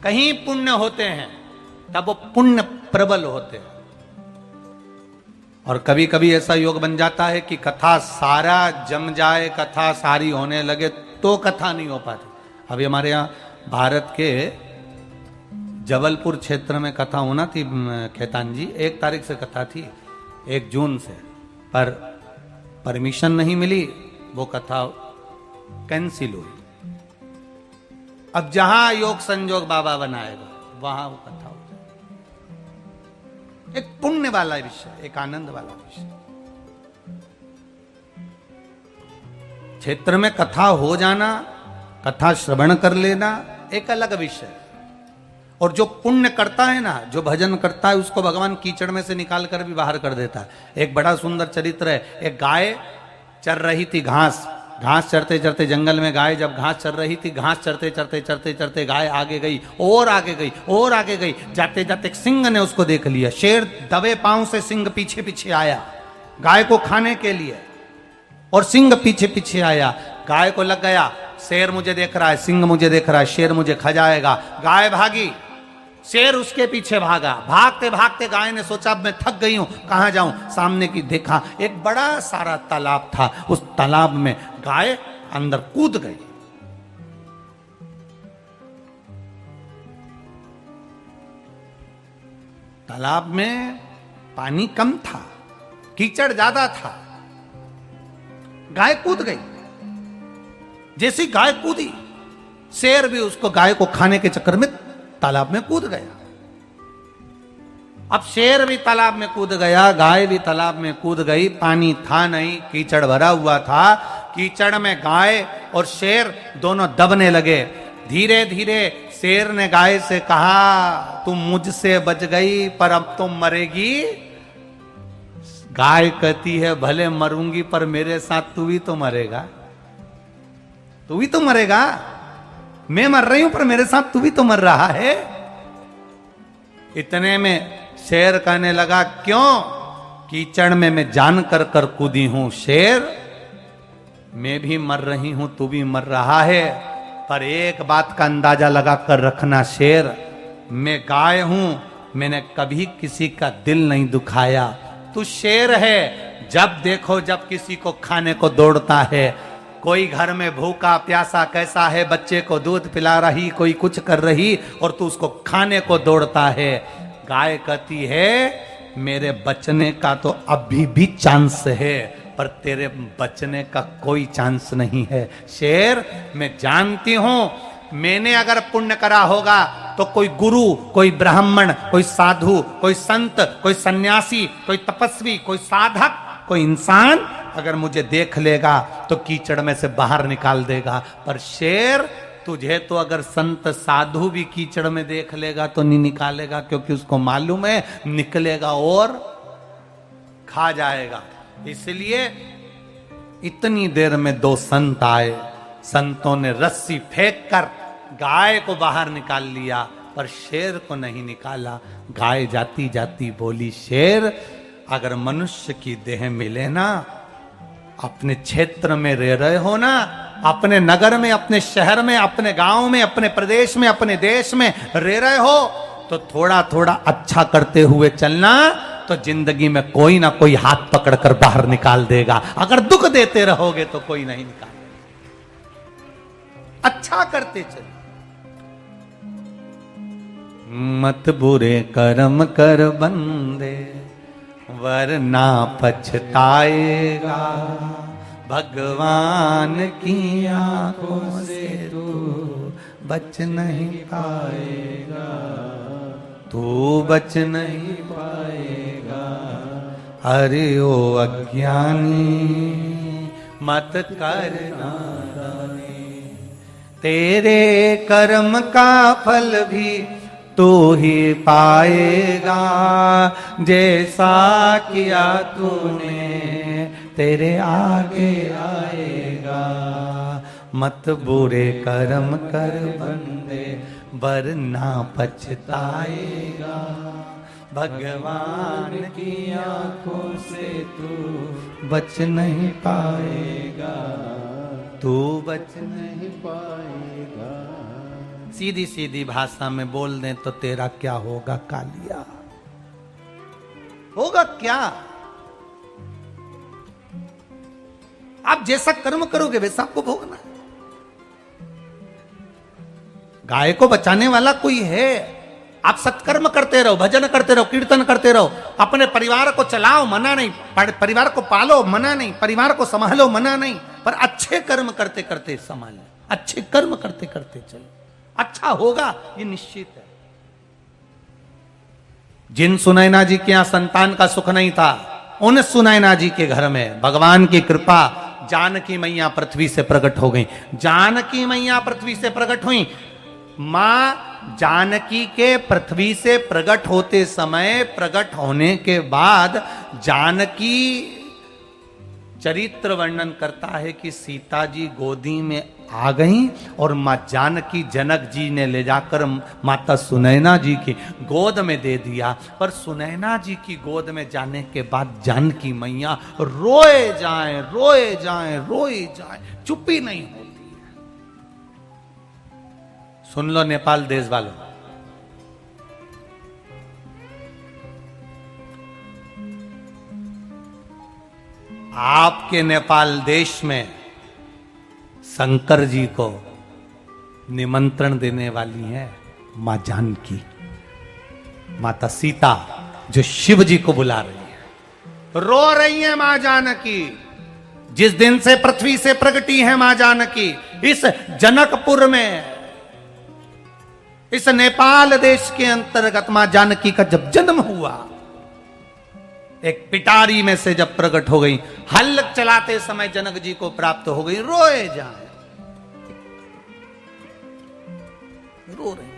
कहीं पुण्य होते हैं तब वो पुण्य प्रबल होते हैं। और कभी कभी ऐसा योग बन जाता है कि कथा सारा जम जाए, कथा सारी होने लगे तो कथा नहीं हो पाती। अभी हमारे यहाँ भारत के जबलपुर क्षेत्र में कथा होना थी खेतान जी, 1 तारीख से कथा थी, 1 जून से, पर परमिशन नहीं मिली, वो कथा कैंसिल हुई। अब जहां योग संजोग बाबा बनाएगा वहां वो कथा हो जाए। एक पुण्य वाला विषय, एक आनंद वाला विषय। क्षेत्र में कथा हो जाना, कथा श्रवण कर लेना एक अलग विषय। और जो पुण्य करता है ना, जो भजन करता है, उसको भगवान कीचड़ में से निकाल कर भी बाहर कर देता है। एक बड़ा सुंदर चरित्र है। एक गाय चर रही थी घास चरते चरते जंगल में गाय जब घास चर रही थी, घास चरते चरते चरते चरते गाय आगे गई और आगे गई और आगे गई। जाते जाते एक सिंह ने उसको देख लिया। शेर दबे पांव से सिंह पीछे पीछे आया गाय को खाने के लिए, और सिंह पीछे पीछे आया। गाय को लग गया शेर मुझे देख रहा है, सिंह मुझे देख रहा है, शेर मुझे खा जाएगा। गाय भागी, शेर उसके पीछे भागा। भागते भागते गाय ने सोचा अब मैं थक गई हूं, कहां जाऊं। सामने की देखा एक बड़ा सारा तालाब था। उस तालाब में गाय अंदर कूद गई। तालाब में पानी कम था, कीचड़ ज्यादा था। गाय कूद गई। जैसी गाय कूदी, शेर भी उसको गाय को खाने के चक्कर में तालाब में कूद गया। अब शेर भी तालाब में कूद गया, गाय भी तालाब में कूद गई। पानी था नहीं, कीचड़ भरा हुआ था। कीचड़ में गाय और शेर दोनों दबने लगे। धीरे धीरे शेर ने गाय से कहा, तुम मुझसे बच गई पर अब तुम मरेगी। गाय कहती है, भले मरूंगी पर मेरे साथ तू भी तो मरेगा, तू भी तो मरेगा। मैं मर रही हूं पर मेरे साथ तू भी तो मर रहा है। इतने में शेर कहने लगा, क्यों? कीचड़ में मैं जान कर कर कूदी हूं शेर, मैं भी मर रही हूं, तू भी मर रहा है। पर एक बात का अंदाजा लगा कर रखना शेर, मैं गाय हूं, मैंने कभी किसी का दिल नहीं दुखाया। तू शेर है, जब देखो जब किसी को खाने को दौड़ता है। कोई घर में भूखा प्यासा कैसा है, बच्चे को दूध पिला रही, कोई कुछ कर रही, और तू उसको खाने को दौड़ता है। गाय कहती है, मेरे बचने का तो अभी भी चांस है, पर तेरे बचने का कोई चांस नहीं है। शेर, मैं जानती हूं मैंने अगर पुण्य करा होगा तो कोई गुरु, कोई ब्राह्मण, कोई साधु, कोई संत, कोई सन्यासी, कोई तपस्वी, कोई साधक, कोई इंसान अगर मुझे देख लेगा तो कीचड़ में से बाहर निकाल देगा। पर शेर, तुझे तो अगर संत साधु भी कीचड़ में देख लेगा तो नहीं निकालेगा, क्योंकि उसको मालूम है निकलेगा और खा जाएगा। इसलिए इतनी देर में 2 संत आए। संतों ने रस्सी फेंक कर गाय को बाहर निकाल लिया, पर शेर को नहीं निकाला। गाय जाती जाती बोली, शेर, अगर मनुष्य की देह मिले ना, अपने क्षेत्र में रह रहे हो ना, अपने नगर में, अपने शहर में, अपने गांव में, अपने प्रदेश में, अपने देश में रह रहे हो, तो थोड़ा थोड़ा अच्छा करते हुए चलना, तो जिंदगी में कोई ना कोई हाथ पकड़कर बाहर निकाल देगा। अगर दुख देते रहोगे तो कोई नहीं निकाल। अच्छा करते चलो, मत बुरे कर्म कर बंदे, वरना पछताएगा। भगवान की आंखों से तू बच नहीं पाएगा, तू बच नहीं पाएगा। अरे ओ अज्ञानी, मत करना दानी, तेरे कर्म का फल भी तू ही पाएगा। जैसा किया तूने तेरे आगे आएगा। मत बुरे कर्म कर बंदे, वरना पछताएगा। भगवान की आंखों से तू बच नहीं पाएगा, तू बच नहीं पाएगा। सीधी सीधी भाषा में बोल दें तो तेरा क्या होगा कालिया, होगा क्या? आप जैसा कर्म करोगे वैसा आपको भोगना है। गाय को बचाने वाला कोई है? आप सत्कर्म करते रहो, भजन करते रहो, कीर्तन करते रहो, अपने परिवार को चलाओ, मना नहीं, परिवार को पालो, मना नहीं, परिवार को संभालो, मना नहीं, पर अच्छे कर्म करते करते संभालो, अच्छे कर्म करते करते चलो, अच्छा होगा ये निश्चित है। जिन सुनैना जी के यहां संतान का सुख नहीं था, उन सुनैना जी के घर में भगवान की कृपा, जानकी मैया पृथ्वी से प्रकट हो गई। जानकी मैया पृथ्वी से प्रकट हुई। मां जानकी के पृथ्वी से प्रकट होते समय, प्रकट होने के बाद जानकी चरित्र वर्णन करता है कि सीता जी गोदी में आ गई और मां जानकी जनक जी ने ले जाकर माता सुनैना जी की गोद में दे दिया। पर सुनैना जी की गोद में जाने के बाद जानकी मैया रोए जाए, रोए जाए, रोए जाए, चुप्पी नहीं होती। सुन लो नेपाल देश वालों, आपके नेपाल देश में शंकर जी को निमंत्रण देने वाली है मां जानकी, माता सीता, जो शिव जी को बुला रही है। रो रही है मां जानकी। जिस दिन से पृथ्वी से प्रगटी है मां जानकी, इस जनकपुर में, इस नेपाल देश के अंतर्गत मां जानकी का जब जन्म हुआ, एक पिटारी में से जब प्रकट हो गई, हल चलाते समय जनक जी को प्राप्त हो गई, रोए जाए, रो रहे।